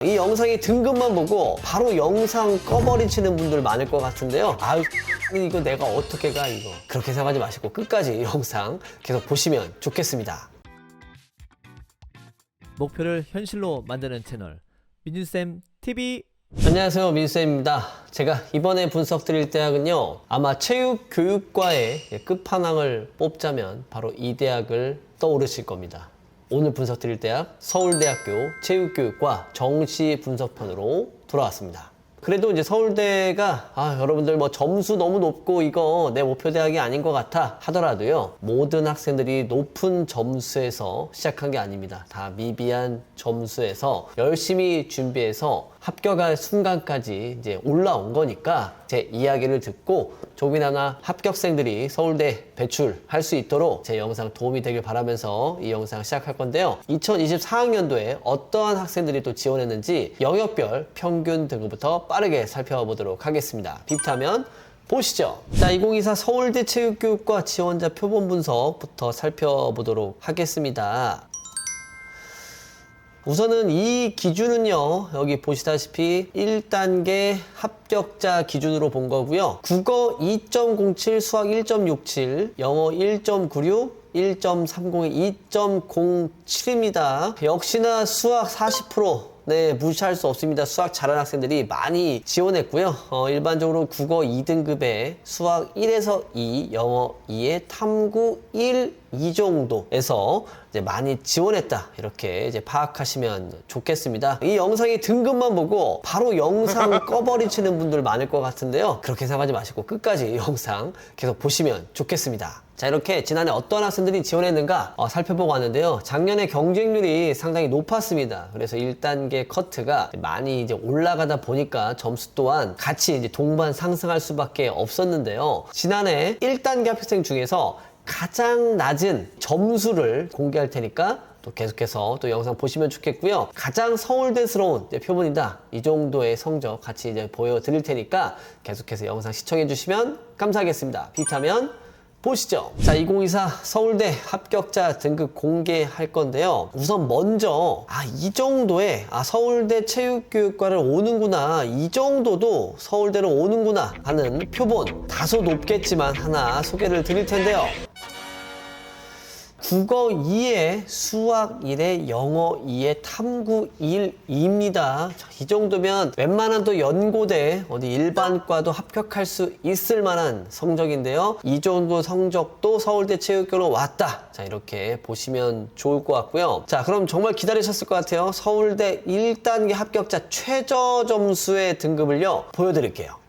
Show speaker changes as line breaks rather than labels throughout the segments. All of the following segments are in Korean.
이 영상의 등급만 보고 바로 영상 꺼버리시는 분들 많을 것 같은데요. 아유, 이거 내가 어떻게 가 이거. 그렇게 생각하지 마시고 끝까지 영상 계속 보시면 좋겠습니다.
목표를 현실로 만드는 채널 민준쌤 TV.
안녕하세요, 민쌤입니다. 제가 이번에 분석 드릴 대학은요, 아마 체육교육과의 끝판왕을 뽑자면 바로 이 대학을 떠오르실 겁니다. 오늘 분석 드릴 대학 서울대학교 체육교육과 정시 분석편으로 돌아왔습니다. 그래도 이제 서울대가 여러분들 뭐 점수 너무 높고 이거 내 목표 대학이 아닌 것 같아 하더라도요, 모든 학생들이 높은 점수에서 시작한 게 아닙니다. 다 미비한 점수에서 열심히 준비해서 합격할 순간까지 이제 올라온 거니까 제 이야기를 듣고 조금이나마 합격생들이 서울대 배출할 수 있도록 제 영상 도움이 되길 바라면서 이 영상 시작할 건데요. 2024학년도에 어떠한 학생들이 또 지원했는지 영역별 평균 등급부터 빠르게 살펴보도록 하겠습니다. 비슷하면 보시죠. 자, 2024 서울대 체육교육과 지원자 표본 분석부터 살펴보도록 하겠습니다. 우선은 이 기준은요, 여기 보시다시피 1단계 합격자 기준으로 본 거고요. 국어 2.07, 수학 1.67, 영어 1.96, 1.30에 2.07입니다. 역시나 수학 40%, 네, 무시할 수 없습니다. 수학 잘하는 학생들이 많이 지원했고요. 일반적으로 국어 2등급에 수학 1에서 2, 영어 2에 탐구 1, 이 정도에서 이제 많이 지원했다, 이렇게 이제 파악하시면 좋겠습니다. 이 영상의 등급만 보고 바로 영상 꺼버리시는 분들 많을 것 같은데요. 그렇게 생각하지 마시고 끝까지 영상 계속 보시면 좋겠습니다. 자, 이렇게 지난해 어떤 학생들이 지원했는가 살펴보고 왔는데요. 작년에 경쟁률이 상당히 높았습니다. 그래서 1단계 커트가 많이 이제 올라가다 보니까 점수 또한 같이 이제 동반 상승할 수밖에 없었는데요. 지난해 1단계 합격생 중에서 가장 낮은 점수를 공개할 테니까 또 계속해서 또 영상 보시면 좋겠고요. 가장 서울대스러운 표본이다, 이 정도의 성적 같이 이제 보여드릴 테니까 계속해서 영상 시청해 주시면 감사하겠습니다. 비슷하면 보시죠. 자, 2024 서울대 합격자 등급 공개할 건데요. 우선 먼저 이 정도의 서울대 체육교육과를 오는구나, 이 정도도 서울대로 오는구나 하는 표본, 다소 높겠지만 하나 소개를 드릴 텐데요. 국어 2에 수학 1에 영어 2에 탐구 1입니다. 이 정도면 웬만한 또 연고대 어디 일반과도 합격할 수 있을 만한 성적인데요. 이 정도 성적도 서울대 체육교로 왔다. 자, 이렇게 보시면 좋을 것 같고요. 자, 그럼 정말 기다리셨을 것 같아요. 서울대 1단계 합격자 최저 점수의 등급을요, 보여드릴게요.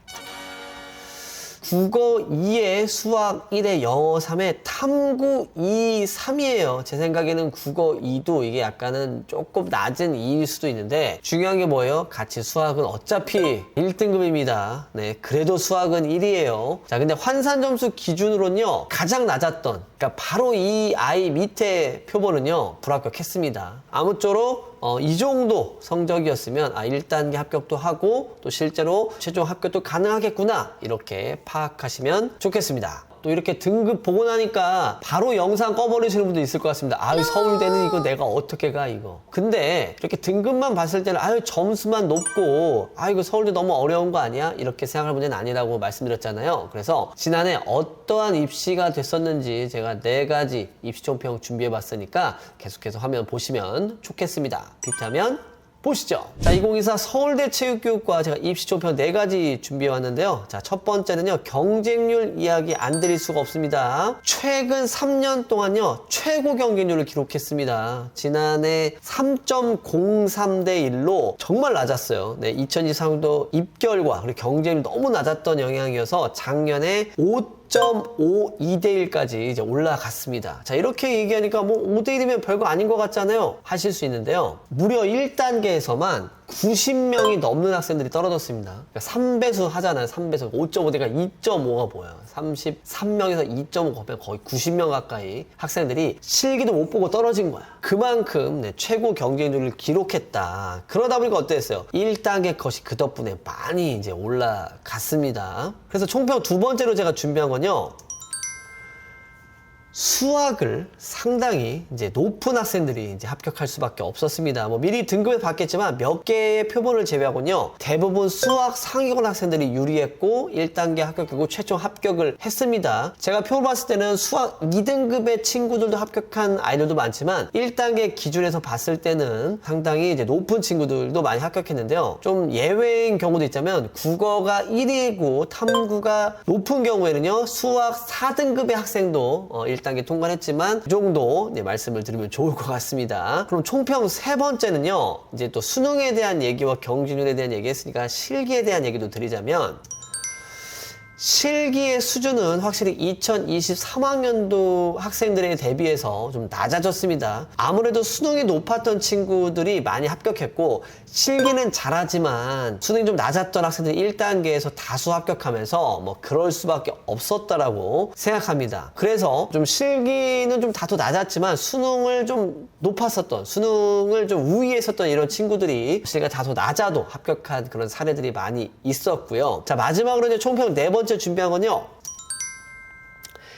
국어 2에 수학 1에 영어 3에 탐구 2, 3이에요. 제 생각에는 국어 2도 이게 약간은 조금 낮은 2일 수도 있는데, 중요한 게 뭐예요? 같이 수학은 어차피 1등급입니다. 네, 그래도 수학은 1이에요. 자, 근데 환산 점수 기준으로는요, 가장 낮았던, 그러니까 바로 이 아이 밑에 표본은요, 불합격했습니다. 아무쪼록 이 정도 성적이었으면 1단계 합격도 하고 또 실제로 최종 합격도 가능하겠구나, 이렇게 파악하시면 좋겠습니다. 또 이렇게 등급 보고 나니까 바로 영상 꺼버리시는 분도 있을 것 같습니다. 서울대는 이거 내가 어떻게 가 이거. 근데 이렇게 등급만 봤을 때는 점수만 높고 이거 서울대 너무 어려운 거 아니야? 이렇게 생각할 문제는 아니라고 말씀드렸잖아요. 그래서 지난해 어떠한 입시가 됐었는지 제가 4가지 입시 총평 준비해 봤으니까 계속해서 화면 보시면 좋겠습니다. 비슷하면 보시죠. 자, 2024 서울대 체육교육과 제가 입시 총평 4가지 준비해 왔는데요. 자, 첫 번째는요, 경쟁률 이야기 안 드릴 수가 없습니다. 최근 3년 동안요, 최고 경쟁률을 기록했습니다. 지난해 3.03대 1로 정말 낮았어요. 네, 2023년도 입결과 그리고 경쟁률이 너무 낮았던 영향이어서 작년에 5.52대 1까지 이제 올라갔습니다. 자, 이렇게 얘기하니까 뭐 5대 1이면 별거 아닌 것 같잖아요 하실 수 있는데요. 무려 1단계에서만 90명이 넘는 학생들이 떨어졌습니다. 그러니까 3배수 하잖아요. 3배수. 5.5대가 2.5가 뭐예요? 33명에서 2.5가 거의 90명 가까이 학생들이 실기도 못 보고 떨어진 거야. 그만큼 최고 경쟁률을 기록했다. 그러다 보니까 어땠어요? 1단계 컷이 그 덕분에 많이 이제 올라갔습니다. 그래서 총평 두 번째로 제가 준비한 건요, 수학을 상당히 이제 높은 학생들이 이제 합격할 수밖에 없었습니다. 뭐 미리 등급을 받겠지만 몇 개의 표본을 제외하고는요, 대부분 수학 상위권 학생들이 유리했고 1단계 합격이고 최종 합격을 했습니다. 제가 표를 봤을 때는 수학 2등급의 친구들도 합격한 아이들도 많지만 1단계 기준에서 봤을 때는 상당히 이제 높은 친구들도 많이 합격했는데요. 좀 예외인 경우도 있자면 국어가 1위고 탐구가 높은 경우에는요, 수학 4등급의 학생도 1단계 통과했지만 이 정도 말씀을 드리면 좋을 것 같습니다. 그럼 총평 세 번째는요, 이제 또 수능에 대한 얘기와 경진율에 대한 얘기 했으니까 실기에 대한 얘기도 드리자면, 실기의 수준은 확실히 2023학년도 학생들에 대비해서 좀 낮아졌습니다. 아무래도 수능이 높았던 친구들이 많이 합격했고, 실기는 잘하지만 수능이 좀 낮았던 학생들이 1단계에서 다수 합격하면서 뭐 그럴 수밖에 없었다라고 생각합니다. 그래서 좀 실기는 좀 다소 낮았지만 수능을 좀 높았었던, 수능을 좀 우위에 있었던 이런 친구들이 실기가 다소 낮아도 합격한 그런 사례들이 많이 있었고요. 자, 마지막으로 이제 총평 네 번째 준비한 건요,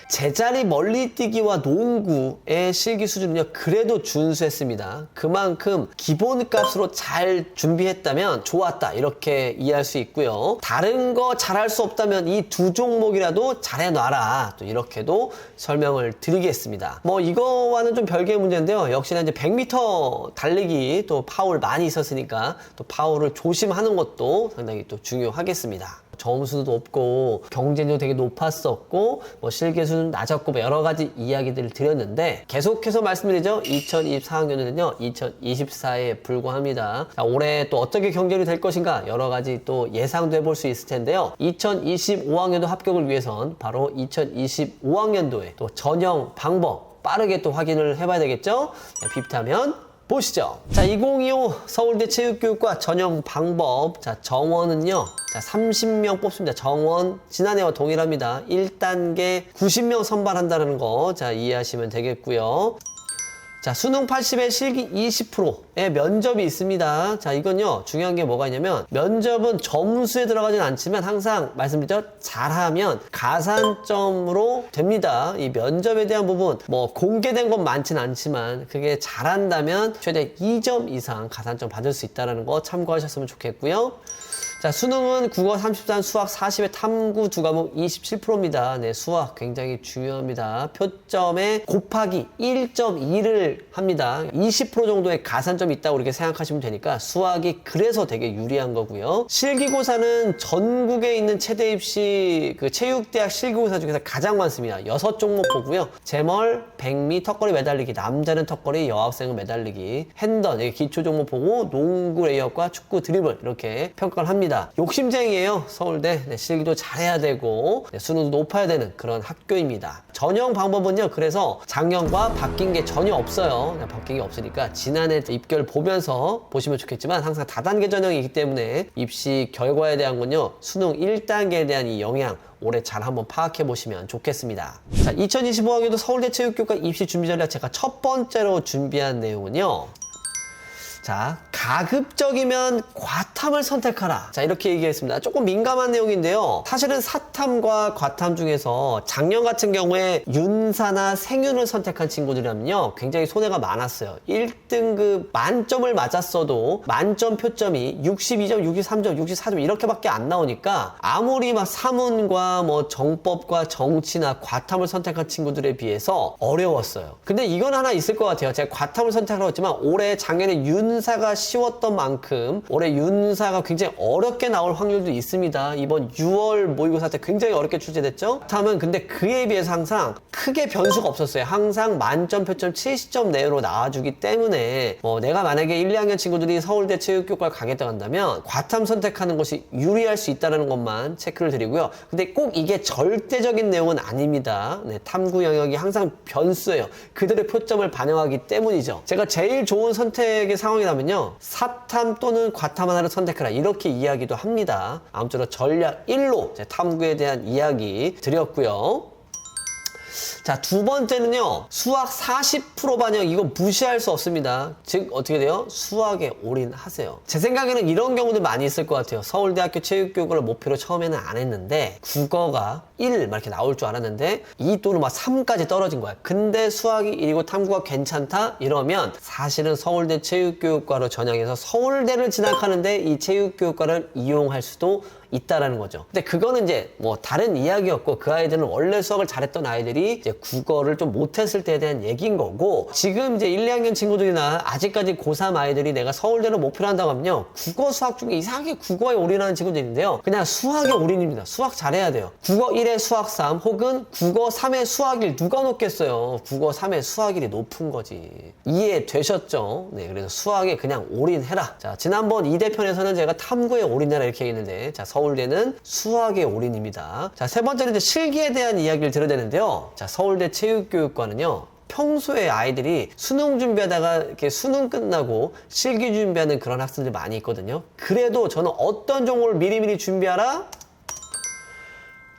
제자리 멀리뛰기와 농구의 실기 수준은요, 그래도 준수했습니다. 그만큼 기본값으로 잘 준비했다면 좋았다, 이렇게 이해할 수 있고요. 다른 거 잘할 수 없다면 이 두 종목이라도 잘해놔라, 또 이렇게도 설명을 드리겠습니다. 뭐 이거와는 좀 별개의 문제인데요, 역시나 이제 100m 달리기 또 파울 많이 있었으니까 또 파울을 조심하는 것도 상당히 또 중요하겠습니다. 점수도 높고 경쟁도 되게 높았었고 뭐 실기 수준 낮았고 뭐 여러 가지 이야기들을 드렸는데, 계속해서 말씀드리죠. 2024학년은요 2024에 불과합니다. 자, 올해 또 어떻게 경쟁이 될 것인가 여러 가지 또 예상도 해볼 수 있을 텐데요. 2025학년도 합격을 위해선 바로 2025학년도에 또 전형 방법 빠르게 또 확인을 해봐야 되겠죠. 비슷하면 보시죠. 자, 2025 서울대 체육교육과 전형 방법. 자, 정원은요, 자, 30명 뽑습니다. 정원 지난해와 동일합니다. 1단계 90명 선발한다는 거, 자, 이해하시면 되겠고요. 자, 수능 80에 실기 20%의 면접이 있습니다. 자, 이건요, 중요한 게 뭐가 있냐면, 면접은 점수에 들어가진 않지만 항상 말씀드렸죠, 잘하면 가산점으로 됩니다. 이 면접에 대한 부분, 뭐 공개된 건 많진 않지만 그게 잘한다면 최대 2점 이상 가산점 받을 수 있다는 거 참고하셨으면 좋겠고요. 자, 수능은 국어 33, 수학 40에 탐구 두 과목 27%입니다. 네, 수학 굉장히 중요합니다. 표점에 곱하기 1.2를 합니다. 20% 정도의 가산점이 있다고 이렇게 생각하시면 되니까 수학이 그래서 되게 유리한 거고요. 실기고사는 전국에 있는 최대 입시 그 체육대학 실기고사 중에서 가장 많습니다. 6종목 보고요. 제멀, 백미, 턱걸이 매달리기, 남자는 턱걸이, 여학생은 매달리기, 핸던, 여기 기초 종목 보고 농구, 레이업과 축구, 드리블 이렇게 평가를 합니다. 욕심쟁이에요. 서울대. 네, 실기도 잘해야 되고 수능도 높아야 되는 그런 학교입니다. 전형 방법은요, 그래서 작년과 바뀐 게 전혀 없어요. 바뀐 게 없으니까 지난해 입결 보면서 보시면 좋겠지만 항상 다단계 전형이기 때문에 입시 결과에 대한 건요, 수능 1단계에 대한 이 영향 올해 잘 한번 파악해 보시면 좋겠습니다. 자, 2025학년도 서울대 체육교육과 입시 준비 전략, 제가 첫 번째로 준비한 내용은요, 자, 가급적이면 과탐을 선택하라. 자, 이렇게 얘기했습니다. 조금 민감한 내용인데요. 사실은 사탐과 과탐 중에서 작년 같은 경우에 윤사나 생윤을 선택한 친구들이라면요, 굉장히 손해가 많았어요. 1등급 만점을 맞았어도 만점 표점이 62점, 63점, 64점 이렇게밖에 안 나오니까 아무리 막 사문과 뭐 정법과 정치나 과탐을 선택한 친구들에 비해서 어려웠어요. 근데 이건 하나 있을 것 같아요. 제가 과탐을 선택하라고 했지만 올해 작년에 윤사가 쉬웠던 만큼 올해 윤사가 굉장히 어렵게 나올 확률도 있습니다. 이번 6월 모의고사 때 굉장히 어렵게 출제됐죠. 다음은 근데 그에 비해서 항상 크게 변수가 없었어요. 항상 만점 표점 70점 내로 나와주기 때문에 내가 만약에 1, 2학년 친구들이 서울대 체육교육과를 가겠다고 한다면 과탐 선택하는 것이 유리할 수 있다는 것만 체크를 드리고요. 근데 꼭 이게 절대적인 내용은 아닙니다. 네, 탐구 영역이 항상 변수예요. 그들의 표점을 반영하기 때문이죠. 제가 제일 좋은 선택의 상황이라면요, 사탐 또는 과탐 하나를 선택하라, 이렇게 이야기도 합니다. 아무쪼록 전략 1로 탐구에 대한 이야기 드렸고요. 자, 두 번째는요. 수학 40% 반영. 이거 무시할 수 없습니다. 즉 어떻게 돼요? 수학에 올인하세요. 제 생각에는 이런 경우도 많이 있을 것 같아요. 서울대학교 체육교육을 목표로 처음에는 안 했는데 국어가 1 막 이렇게 나올 줄 알았는데 2 또는 막 3까지 떨어진 거야. 근데 수학이 1이고 탐구가 괜찮다? 이러면 사실은 서울대 체육교육과로 전향해서 서울대를 진학하는데 이 체육교육과를 이용할 수도 있다라는 거죠. 근데 그거는 이제 뭐 다른 이야기였고 그 아이들은 원래 수학을 잘했던 아이들이 이제 국어를 좀 못했을 때에 대한 얘기인 거고 지금 이제 1, 2학년 친구들이나 아직까지 고3 아이들이 내가 서울대를 목표로 한다고 하면요. 국어 수학 중에 이상하게 국어에 올인하는 친구들이 있는데요. 그냥 수학에 올인입니다. 수학 잘해야 돼요. 국어 1에 수학 3 혹은 국어 3에 수학 1 누가 높겠어요. 국어 3에 수학 1이 높은 거지. 이해되셨죠? 네, 그래서 수학에 그냥 올인해라. 자, 지난번 2대 편에서는 제가 탐구에 올인해라 이렇게 얘기했는데 자, 서울대는 수학에 올인입니다. 자, 세 번째는 이제 실기에 대한 이야기를 드려야 되는데요. 자, 서울대 체육교육과는요. 평소에 아이들이 수능 준비하다가 이렇게 수능 끝나고 실기 준비하는 그런 학생들 많이 있거든요. 그래도 저는 어떤 종목을 미리미리 준비하라?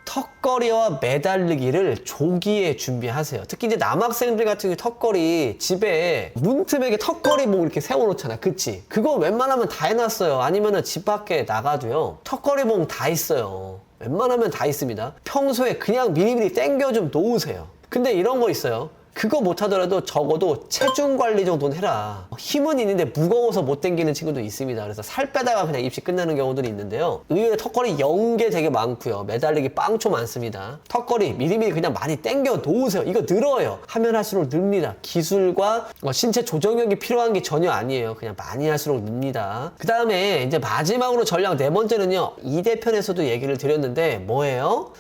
턱걸이와 매달리기를 조기에 준비하세요. 특히 이제 남학생들 같은 경우 턱걸이 집에 문틈에 턱걸이 뭐 이렇게 세워놓잖아. 그치? 그거 웬만하면 다 해놨어요. 아니면은 집 밖에 나가도요. 턱걸이 봉 다 있어요. 웬만하면 다 있습니다. 평소에 그냥 미리미리 땡겨 좀 놓으세요. 근데 이런 거 있어요. 그거 못하더라도 적어도 체중 관리 정도는 해라. 힘은 있는데 무거워서 못 당기는 친구도 있습니다. 그래서 살 빼다가 그냥 입시 끝나는 경우들이 있는데요. 의외로 턱걸이 0개 되게 많고요. 매달리기 빵초 많습니다. 턱걸이 미리미리 그냥 많이 당겨 놓으세요. 이거 늘어요. 하면 할수록 늡니다. 기술과 신체 조정력이 필요한 게 전혀 아니에요. 그냥 많이 할수록 늡니다. 그 다음에 이제 마지막으로 전략 네 번째는요. 2대 편에서도 얘기를 드렸는데 뭐예요?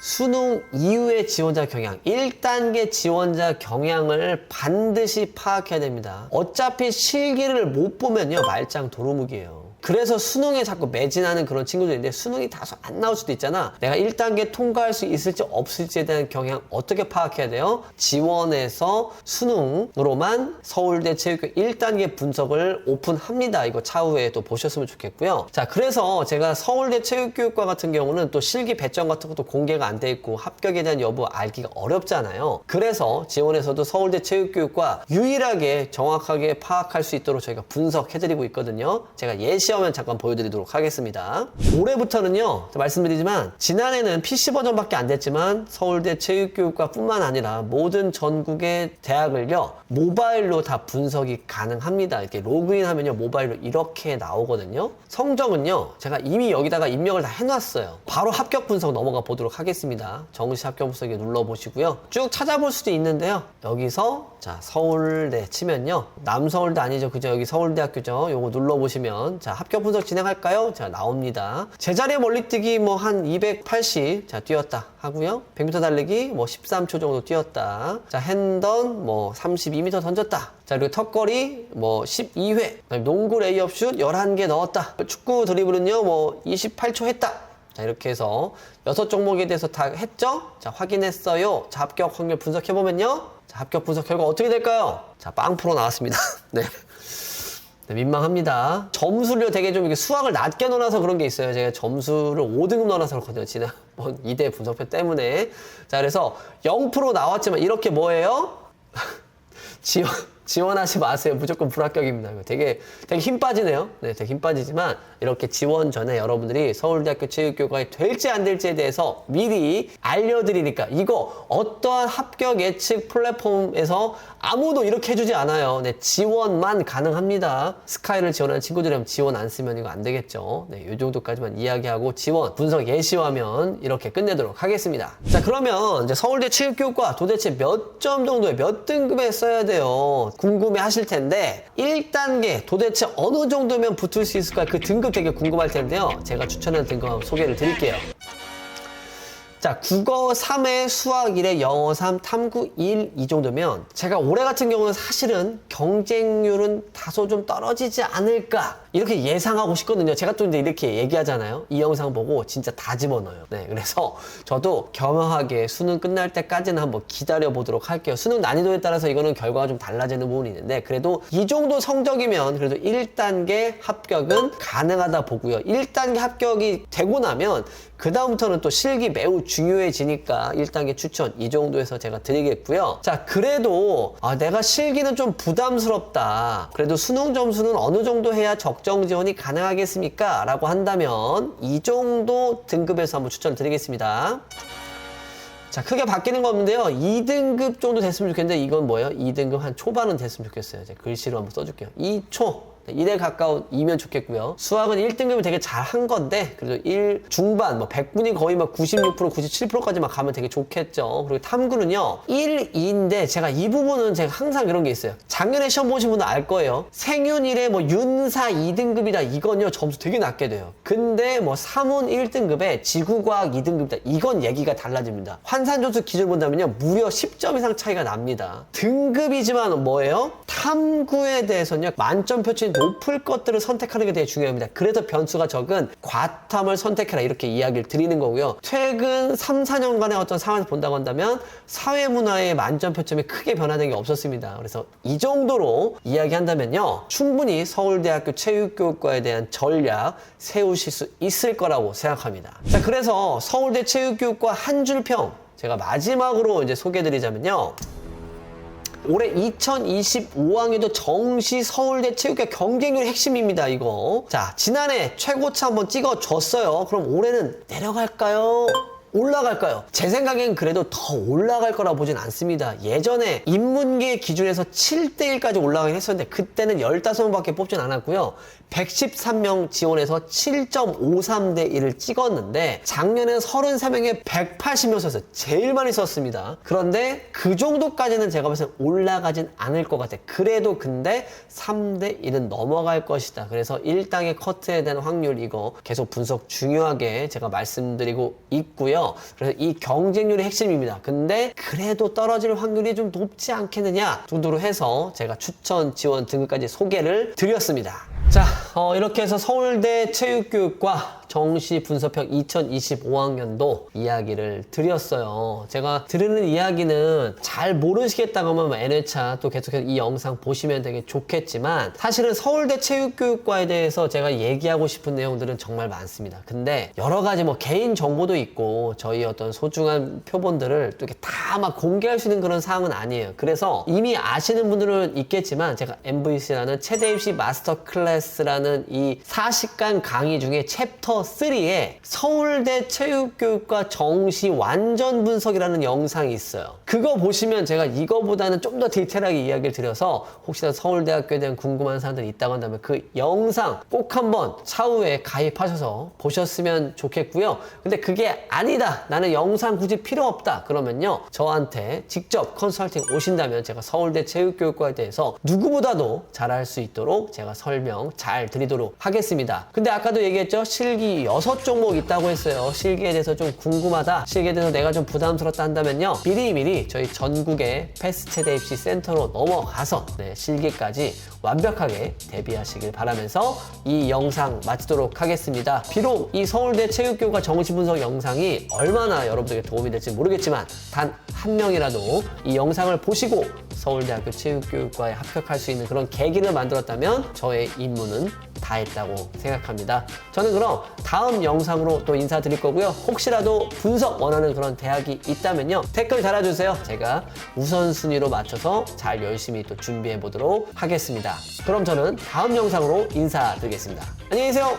수능 이후의 지원자 경향 1단계 지원자 경향을 반드시 파악해야 됩니다. 어차피 실기를 못 보면요 말짱 도루묵이에요. 그래서 수능에 자꾸 매진하는 그런 친구들인데 수능이 다소 안 나올 수도 있잖아. 내가 1단계 통과할 수 있을지 없을지에 대한 경향 어떻게 파악해야 돼요? 지원에서 수능으로만 서울대 체육교육 1단계 분석을 오픈합니다. 이거 차후에 또 보셨으면 좋겠고요. 자, 그래서 제가 서울대 체육교육과 같은 경우는 또 실기 배점 같은 것도 공개가 안 돼 있고 합격에 대한 여부 알기가 어렵잖아요. 그래서 지원에서도 서울대 체육교육과 유일하게 정확하게 파악할 수 있도록 저희가 분석해드리고 있거든요. 제가 예시화면 잠깐 보여드리도록 하겠습니다. 올해부터는요, 말씀드리지만 지난해는 PC 버전밖에 안 됐지만 서울대 체육교육과 뿐만 아니라 모든 전국의 대학을요 모바일로 다 분석이 가능합니다. 이렇게 로그인하면요 모바일로 이렇게 나오거든요. 성적은요 제가 이미 여기다가 입력을 다 해놨어요. 바로 합격 분석 넘어가 보도록 하겠습니다. 정시 합격 분석에 눌러보시고요. 쭉 찾아볼 수도 있는데요. 여기서 자 서울대 치면요 남서울대 아니죠, 그죠? 여기 서울대학교죠. 요거 눌러보시면 자 합격 분석 진행할까요? 자 나옵니다. 제자리 멀리뛰기 뭐 한 280 자 뛰었다 하고요. 100m 달리기 뭐 13초 정도 뛰었다. 자 핸던 뭐 32m 던졌다. 자 그리고 턱걸이 뭐 12회. 농구 레이업슛 11개 넣었다. 축구 드리블은요 뭐 28초 했다. 자 이렇게 해서 6종목에 대해서 다 했죠? 자 확인했어요. 자 합격 확률 분석해보면요. 자 합격 분석 결과 어떻게 될까요? 자 빵프로 나왔습니다. 네. 네, 민망합니다. 점수를 되게 좀 이렇게 수학을 낮게 넣어놔서 그런 게 있어요. 제가 점수를 5등급 넣어놔서 그렇거든요. 지난번 2대 분석표 때문에. 자, 그래서 0% 나왔지만 이렇게 뭐예요? 지원하지 마세요. 무조건 불합격입니다. 되게 힘 빠지네요. 네, 되게 힘 빠지지만 이렇게 지원 전에 여러분들이 서울대학교 체육교육과에 될지 안 될지에 대해서 미리 알려드리니까 이거 어떠한 합격 예측 플랫폼에서 아무도 이렇게 해주지 않아요. 네, 지원만 가능합니다. 스카이를 지원하는 친구들이라면 지원 안 쓰면 이거 안 되겠죠. 네, 이 정도까지만 이야기하고 지원 분석 예시화면 이렇게 끝내도록 하겠습니다. 자, 그러면 이제 서울대 체육교육과 도대체 몇 점 정도에 몇 등급에 써야 돼요? 궁금해 하실 텐데 1단계 도대체 어느 정도면 붙을 수 있을까? 그 등급 되게 궁금할 텐데요. 제가 추천하는 등급 소개를 드릴게요. 자, 국어 3에 수학 1에 영어 3, 탐구 1 이 정도면 제가 올해 같은 경우는 사실은 경쟁률은 다소 좀 떨어지지 않을까 이렇게 예상하고 싶거든요. 제가 또 이렇게 얘기하잖아요. 이 영상 보고 진짜 다 집어넣어요. 네, 그래서 저도 겸허하게 수능 끝날 때까지는 한번 기다려 보도록 할게요. 수능 난이도에 따라서 이거는 결과가 좀 달라지는 부분이 있는데 그래도 이 정도 성적이면 그래도 1단계 합격은 가능하다 보고요. 1단계 합격이 되고 나면 그 다음부터는 또 실기 매우 중요해지니까 1단계 추천 이 정도에서 제가 드리겠고요. 자, 그래도 내가 실기는 좀 부담스럽다. 그래도 수능 점수는 어느 정도 해야 적정 지원이 가능하겠습니까? 라고 한다면 이 정도 등급에서 한번 추천드리겠습니다. 자, 크게 바뀌는 거 없는데요. 2등급 정도 됐으면 좋겠는데 이건 뭐예요? 2등급 한 초반은 됐으면 좋겠어요. 제가 글씨로 한번 써줄게요. 2초. 1에 가까운 2면 좋겠고요. 수학은 1등급이 되게 잘 한 건데 그래도 1 중반 뭐 100분이 거의 막 96%, 97%까지만 가면 되게 좋겠죠. 그리고 탐구는요. 1, 2인데 제가 이 부분은 제가 항상 그런 게 있어요. 작년에 시험 보신 분들 알 거예요. 생윤 1에 뭐 윤사 2등급이다. 이건요. 점수 되게 낮게 돼요. 근데 뭐 사문 1등급에 지구과학 2등급이다. 이건 얘기가 달라집니다. 환산점수 기준 본다면요. 무려 10점 이상 차이가 납니다. 등급이지만 뭐예요? 탐구에 대해서는요. 만점 표출이 높을 것들을 선택하는 게 되게 중요합니다. 그래서 변수가 적은 과탐을 선택해라 이렇게 이야기를 드리는 거고요. 최근 3, 4년간의 어떤 상황에서 본다고 한다면 사회문화의 만점 표점이 크게 변화된 게 없었습니다. 그래서 이 정도로 이야기한다면요. 충분히 서울대학교 체육교육과에 대한 전략 세우실 수 있을 거라고 생각합니다. 자, 그래서 서울대 체육교육과 한 줄 평 제가 마지막으로 이제 소개해드리자면요. 올해 2025학년도 정시 서울대 체육과 경쟁률 핵심입니다, 이거. 자, 지난해 최고치 한번 찍어줬어요. 그럼 올해는 내려갈까요? 올라갈까요? 제 생각엔 그래도 더 올라갈 거라 보진 않습니다. 예전에 인문계 기준에서 7대1까지 올라가긴 했었는데 그때는 15명밖에 뽑진 않았고요. 113명 지원해서 7.53대 1을 찍었는데 작년에는 33명에 180명 썼어요. 제일 많이 썼습니다. 그런데 그 정도까지는 제가 봤을 때 올라가진 않을 것 같아요. 그래도 근데 3대 1은 넘어갈 것이다. 그래서 1단계 커트에 대한 확률 이거 계속 분석 중요하게 제가 말씀드리고 있고요. 그래서 이 경쟁률이 핵심입니다. 근데 그래도 떨어질 확률이 좀 높지 않겠느냐 정도로 해서 제가 추천 지원 등급까지 소개를 드렸습니다. 자, 이렇게 해서 서울대 체육교육과 정시 분석평 2025학년도 이야기를 드렸어요. 제가 드리는 이야기는 잘 모르시겠다고 하면 N회차 또 계속해서 이 영상 보시면 되게 좋겠지만 사실은 서울대 체육교육과에 대해서 제가 얘기하고 싶은 내용들은 정말 많습니다. 근데 여러 가지 뭐 개인 정보도 있고 저희 어떤 소중한 표본들을 또 이렇게 다 막 공개할 수 있는 그런 사항은 아니에요. 그래서 이미 아시는 분들은 있겠지만 제가 MVC라는 최대 입시 마스터 클래스라는 이 40강 강의 중에 챕터 3에 서울대 체육교육과 정시 완전 분석이라는 영상이 있어요. 그거 보시면 제가 이거보다는 좀 더 디테일하게 이야기를 드려서 혹시나 서울대학교에 대한 궁금한 사람들이 있다고 한다면 그 영상 꼭 한번 차후에 가입하셔서 보셨으면 좋겠고요. 근데 그게 아니다. 나는 영상 굳이 필요 없다. 그러면요. 저한테 직접 컨설팅 오신다면 제가 서울대 체육교육과에 대해서 누구보다도 잘할 수 있도록 제가 설명 잘 드리도록 하겠습니다. 근데 아까도 얘기했죠. 실기 6종목 있다고 했어요. 실기에 대해서 좀 궁금하다. 실기에 대해서 내가 좀 부담스럽다 한다면요. 미리미리 저희 전국의 패스트 체대 입시 센터로 넘어가서 실기까지 완벽하게 대비하시길 바라면서 이 영상 마치도록 하겠습니다. 비록 이 서울대 체육교육과 정시 분석 영상이 얼마나 여러분들에게 도움이 될지 모르겠지만 단 한 명이라도 이 영상을 보시고 서울대학교 체육교육과에 합격할 수 있는 그런 계기를 만들었다면 저의 임무는 다 했다고 생각합니다. 저는 그럼 다음 영상으로 또 인사드릴 거고요. 혹시라도 분석 원하는 그런 대학이 있다면요. 댓글 달아주세요. 제가 우선순위로 맞춰서 잘 열심히 또 준비해 보도록 하겠습니다. 그럼 저는 다음 영상으로 인사드리겠습니다. 안녕히 계세요.